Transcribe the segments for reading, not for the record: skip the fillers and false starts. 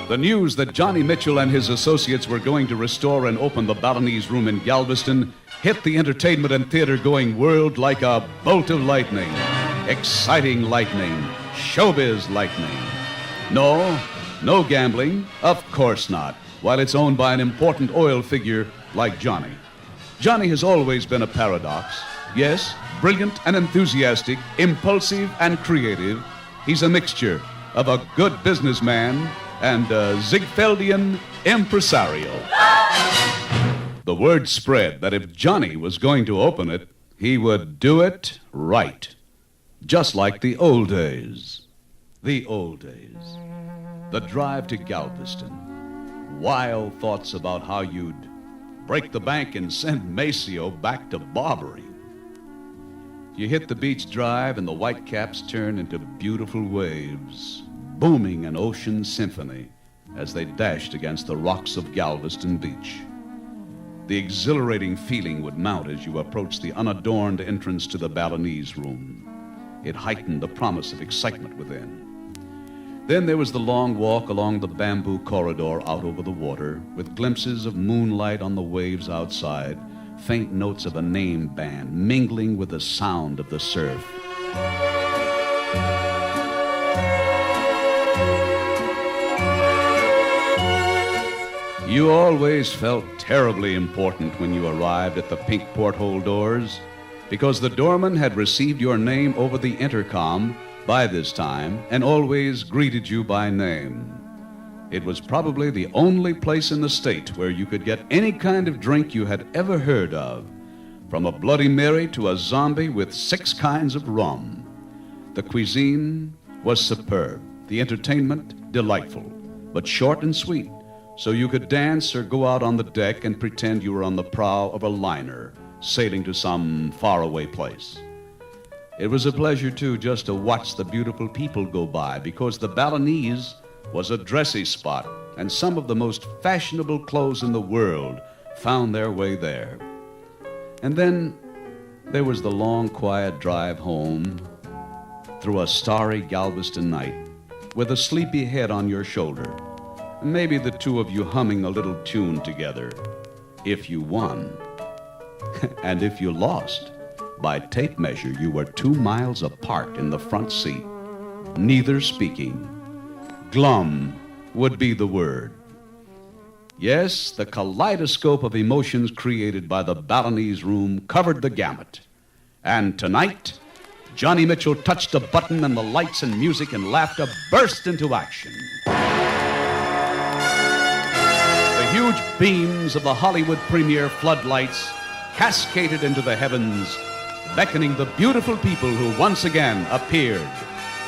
The news that Johnny Mitchell and his associates were going to restore and open the Balinese Room in Galveston hit the entertainment and theater-going world like a bolt of lightning. Exciting lightning. Showbiz lightning. No gambling. Of course not. While it's owned by an important oil figure like Johnny. Johnny has always been a paradox. Yes, brilliant and enthusiastic, impulsive and creative. He's a mixture of a good businessman and a Ziegfeldian impresario. The word spread that if Johnny was going to open it, he would do it right. Just like the old days. The old days. The drive to Galveston. Wild thoughts about how you'd break the bank and send Maceo back to Barbary. You hit the beach drive and the whitecaps turn into beautiful waves, booming an ocean symphony as they dashed against the rocks of Galveston Beach. The exhilarating feeling would mount as you approached the unadorned entrance to the Balinese Room. It heightened the promise of excitement within. Then there was the long walk along the bamboo corridor out over the water, with glimpses of moonlight on the waves outside, faint notes of a name band mingling with the sound of the surf. You always felt terribly important when you arrived at the pink porthole doors, because the doorman had received your name over the intercom by this time and always greeted you by name. It was probably the only place in the state where you could get any kind of drink you had ever heard of, from a Bloody Mary to a zombie with 6 kinds of rum. The cuisine was superb, the entertainment delightful, but short and sweet, so you could dance or go out on the deck and pretend you were on the prow of a liner, sailing to some faraway place. It was a pleasure, too, just to watch the beautiful people go by, because the Balinese was a dressy spot, and some of the most fashionable clothes in the world found their way there. And then there was the long, quiet drive home through a starry Galveston night, with a sleepy head on your shoulder, and maybe the two of you humming a little tune together, if you won. And if you lost, by tape measure, you were 2 miles apart in the front seat, neither speaking. Glum would be the word. Yes, the kaleidoscope of emotions created by the Balinese Room covered the gamut. And tonight, Johnny Mitchell touched a button and the lights and music and laughter burst into action. The huge beams of the Hollywood premiere floodlights cascaded into the heavens, beckoning the beautiful people who once again appeared.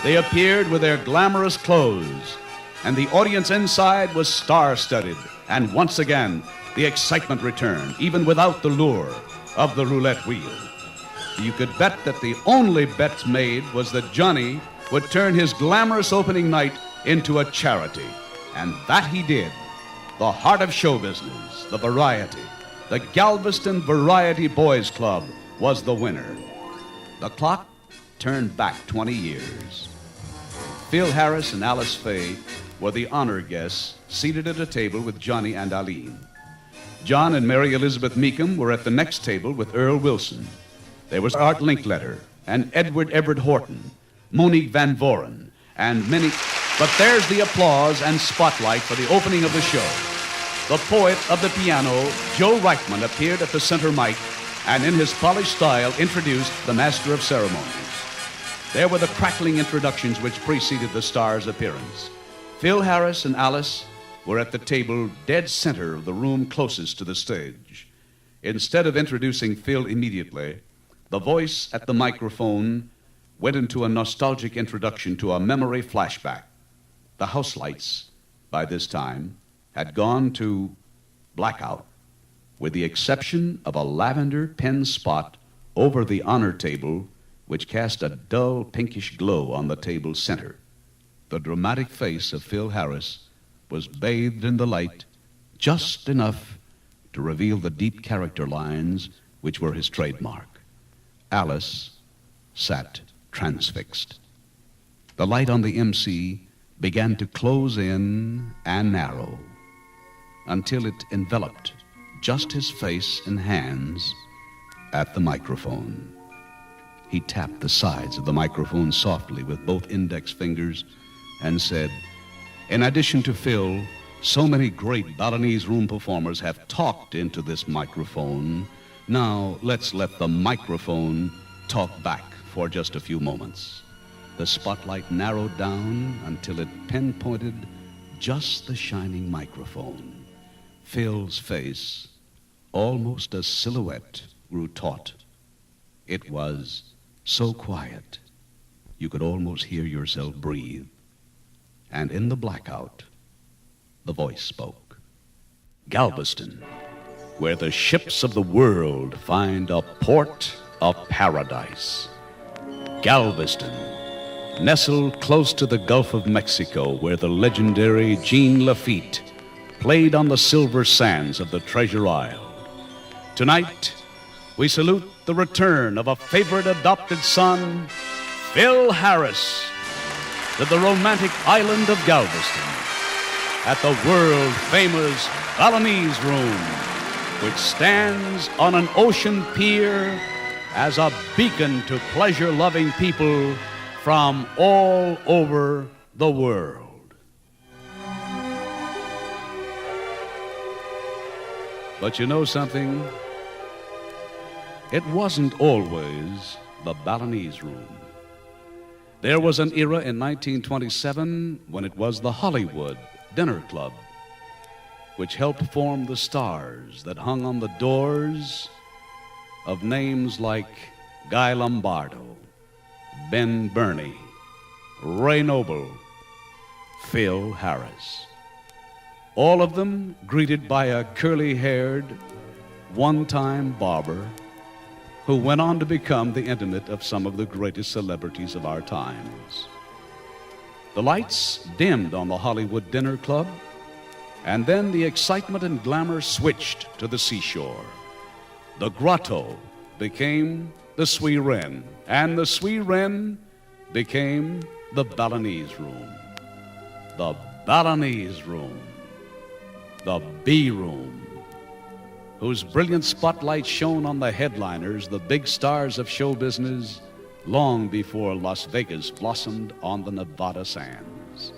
They appeared with their glamorous clothes, and the audience inside was star-studded. And once again, the excitement returned, even without the lure of the roulette wheel. You could bet that the only bet made was that Johnny would turn his glamorous opening night into a charity. And that he did. The heart of show business, the variety, the Galveston Variety Boys Club was the winner. The clock turned back 20 years. Phil Harris and Alice Faye were the honor guests seated at a table with Johnny and Eileen. John and Mary Elizabeth Meekum were at the next table with Earl Wilson. There was Art Linkletter and Edward Everett Horton, Monique Van Voren, and many. But there's the applause and spotlight for the opening of the show. The poet of the piano, Joe Reichman, appeared at the center mic and in his polished style introduced the master of ceremonies. There were the crackling introductions which preceded the star's appearance. Phil Harris and Alice were at the table dead center of the room closest to the stage. Instead of introducing Phil immediately, the voice at the microphone went into a nostalgic introduction to a memory flashback. The house lights, by this time, had gone to blackout, with the exception of a lavender pen spot over the honor table, which cast a dull pinkish glow on the table's center. The dramatic face of Phil Harris was bathed in the light just enough to reveal the deep character lines which were his trademark. Alice sat transfixed. The light on the MC began to close in and narrow until it enveloped just his face and hands at the microphone. He tapped the sides of the microphone softly with both index fingers and said, "In addition to Phil, so many great Balinese Room performers have talked into this microphone. Now let's let the microphone talk back for just a few moments." The spotlight narrowed down until it pinpointed just the shining microphone. Phil's face, almost a silhouette, grew taut. It was so quiet, you could almost hear yourself breathe. And in the blackout, the voice spoke. "Galveston, where the ships of the world find a port of paradise. Galveston, nestled close to the Gulf of Mexico, where the legendary Jean Lafitte played on the silver sands of the Treasure Isle. Tonight, we salute the return of a favorite adopted son, Phil Harris, to the romantic island of Galveston, at the world-famous Balinese Room, which stands on an ocean pier as a beacon to pleasure-loving people from all over the world." But you know something? It wasn't always the Balinese Room. There was an era in 1927 when it was the Hollywood Dinner Club, which helped form the stars that hung on the doors of names like Guy Lombardo, Ben Burney, Ray Noble, Phil Harris. All of them greeted by a curly-haired, one-time barber who went on to become the intimate of some of the greatest celebrities of our times. The lights dimmed on the Hollywood Dinner Club, and then the excitement and glamour switched to the seashore. The grotto became the Sui Ren, and the Sui Ren became the Balinese Room. The Balinese Room, the B Room, whose brilliant spotlight shone on the headliners, the big stars of show business, long before Las Vegas blossomed on the Nevada sands.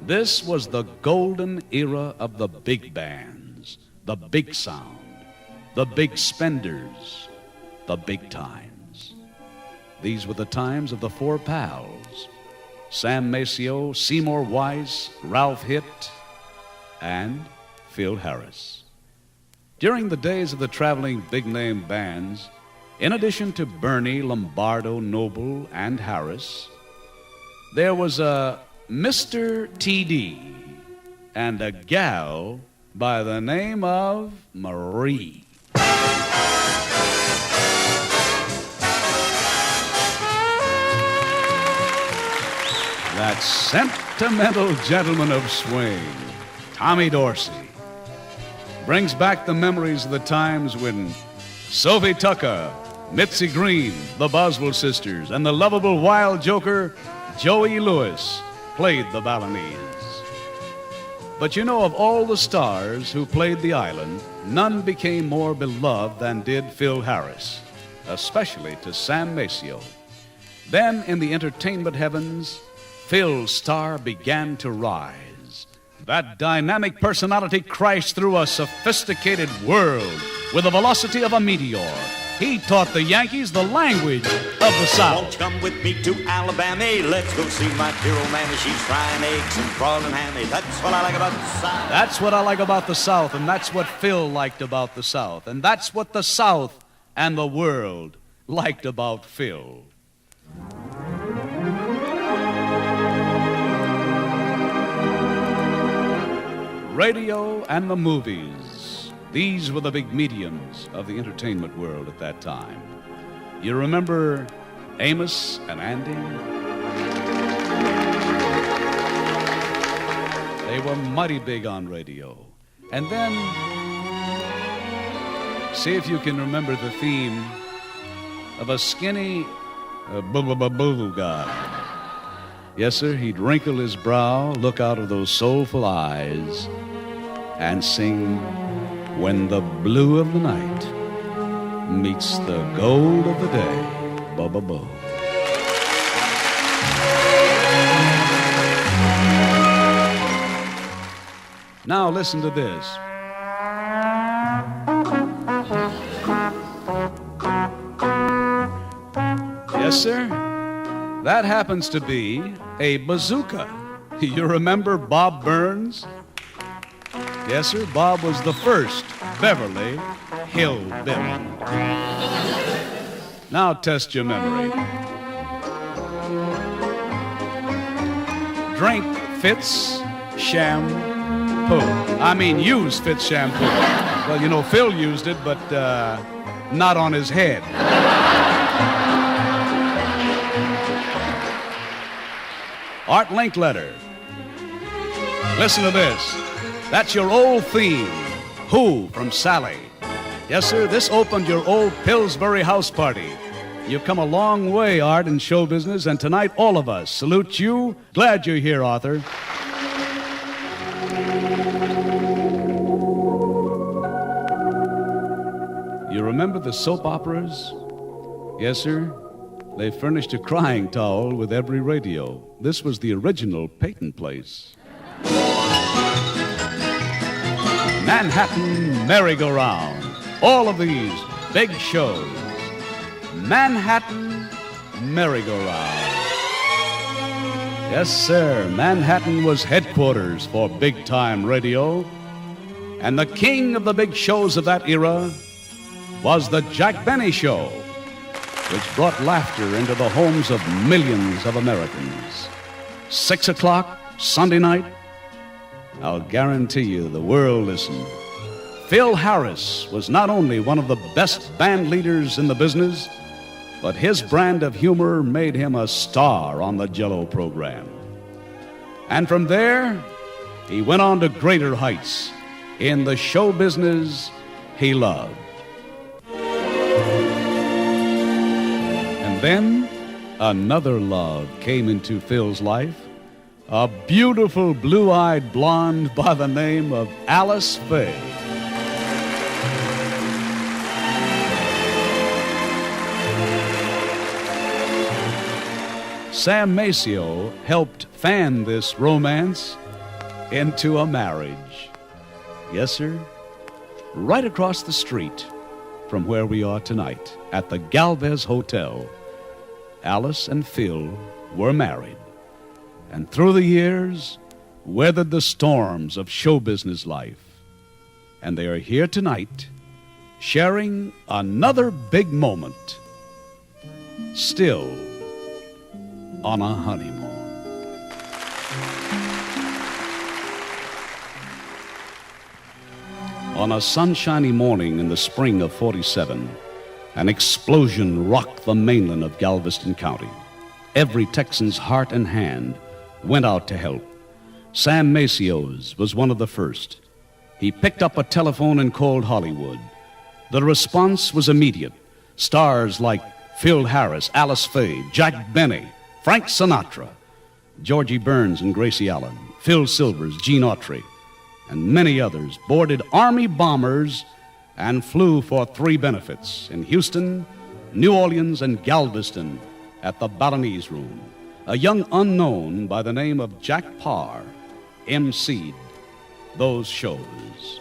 This was the golden era of the big bands, the big sound, the big spenders, the big times. These were the times of the Four Pals: Sam Maceo, Seymour Weiss, Ralph Hitt, and Phil Harris. During the days of the traveling big-name bands, in addition to Burney, Lombardo, Noble, and Harris, there was a Mr. T.D. and a gal by the name of Marie. That sentimental gentleman of swing, Tommy Dorsey, brings back the memories of the times when Sophie Tucker, Mitzi Green, the Boswell sisters, and the lovable wild joker, Joey Lewis, played the Balinese. But you know, of all the stars who played the island, none became more beloved than did Phil Harris, especially to Sam Maceo. Then, in the entertainment heavens, Phil's star began to rise. That dynamic personality crashed through a sophisticated world with the velocity of a meteor. He taught the Yankees the language of the South. Won't you come with me to Alabama? Let's go see my dear old mammy. She's frying eggs and frogging hammy. That's what I like about the South. That's what I like about the South, and that's what Phil liked about the South. And that's what the South and the world liked about Phil. Radio and the movies. These were the big mediums of the entertainment world at that time. You remember Amos and Andy? They were mighty big on radio. And then, see if you can remember the theme of a skinny boo guy. Yes, sir, he'd wrinkle his brow, look out of those soulful eyes, and sing, "When the blue of the night meets the gold of the day, bo-bo-bo." Now listen to this. Yes, sir, that happens to be a bazooka. You remember Bob Burns? Yes, sir, Bob was the first Beverly Hillbilly. Now test your memory. Drink Fitz shampoo. Use Fitz shampoo. Well, you know, Phil used it, but not on his head. Art Linkletter. Listen to this. That's your old theme, Who from Sally. Yes, sir, this opened your old Pillsbury house party. You've come a long way, Art, in show business, and tonight all of us salute you. Glad you're here, Arthur. You remember the soap operas? Yes, sir. They furnished a crying towel with every radio. This was the original Peyton Place. Manhattan Merry-Go-Round. All of these big shows. Manhattan Merry-Go-Round. Yes, sir. Manhattan was headquarters for big-time radio. And the king of the big shows of that era was the Jack Benny Show, which brought laughter into the homes of millions of Americans. 6 o'clock, Sunday night, I'll guarantee you the world listened. Phil Harris was not only one of the best band leaders in the business, but his brand of humor made him a star on the Jell-O program. And from there, he went on to greater heights in the show business he loved. And then another love came into Phil's life, a beautiful blue-eyed blonde by the name of Alice Faye. Sam Maceo helped fan this romance into a marriage. Yes, sir, right across the street from where we are tonight at the Galvez Hotel, Alice and Phil were married, and through the years weathered the storms of show business life. And they are here tonight sharing another big moment, still on a honeymoon. On a sunshiny morning in the spring of '47, an explosion rocked the mainland of Galveston County. Every Texan's heart and hand went out to help. Sam Maceo's was one of the first. He picked up a telephone and called Hollywood. The response was immediate. Stars like Phil Harris, Alice Faye, Jack Benny, Frank Sinatra, Georgie Burns and Gracie Allen, Phil Silvers, Gene Autry, and many others boarded Army bombers and flew for 3 benefits in Houston, New Orleans, and Galveston at the Balinese Room. A young unknown by the name of Jack Parr emceed those shows.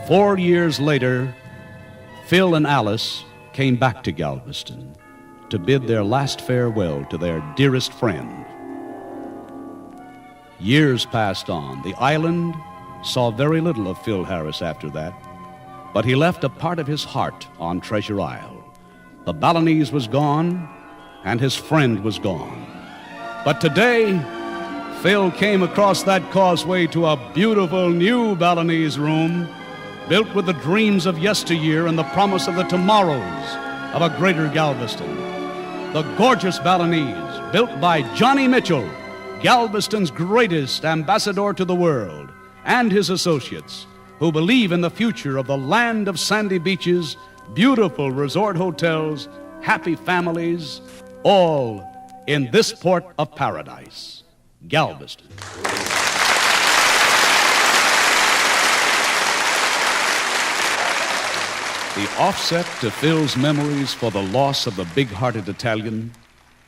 4 years later, Phil and Alice came back to Galveston to bid their last farewell to their dearest friend. Years passed on. The island saw very little of Phil Harris after that, but he left a part of his heart on Treasure Isle. The Balinese was gone, and his friend was gone. But today, Phil came across that causeway to a beautiful new Balinese Room, built with the dreams of yesteryear and the promise of the tomorrows of a greater Galveston. The gorgeous Balinese, built by Johnny Mitchell, Galveston's greatest ambassador to the world, and his associates, who believe in the future of the land of sandy beaches, beautiful resort hotels, happy families, all in this port of paradise, Galveston. The offset to Phil's memories for the loss of the big-hearted Italian,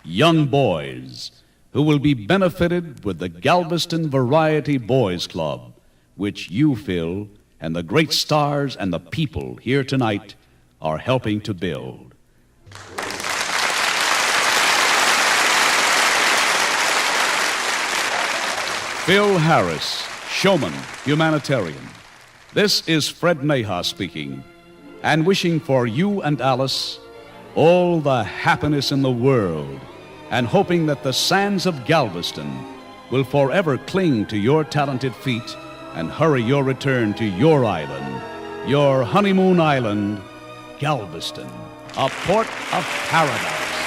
young boys who will be benefited with the Galveston Variety Boys Club, which you, Phil, and the great stars and the people here tonight are helping to build. Phil Harris, showman, humanitarian. This is Fred Nahas speaking, and wishing for you and Alice all the happiness in the world, and hoping that the sands of Galveston will forever cling to your talented feet and hurry your return to your island, your honeymoon island, Galveston, a port of paradise.